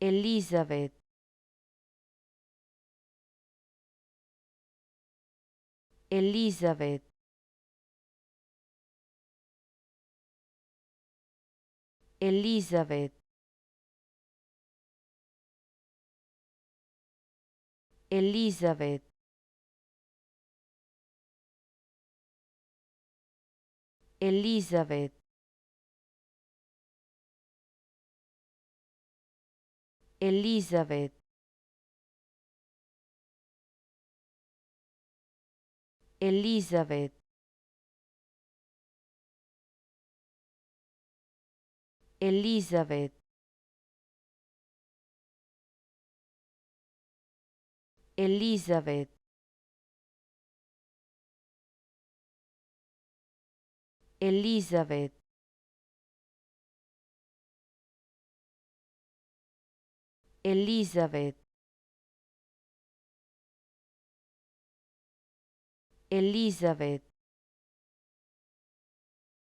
Elizabeth, Elizabeth, Elizabeth, Elizabeth, Elizabeth, Elizabeth, Elizabeth, Elizabeth, Elizabeth, Elizabeth, Elizabeth, Elizabeth,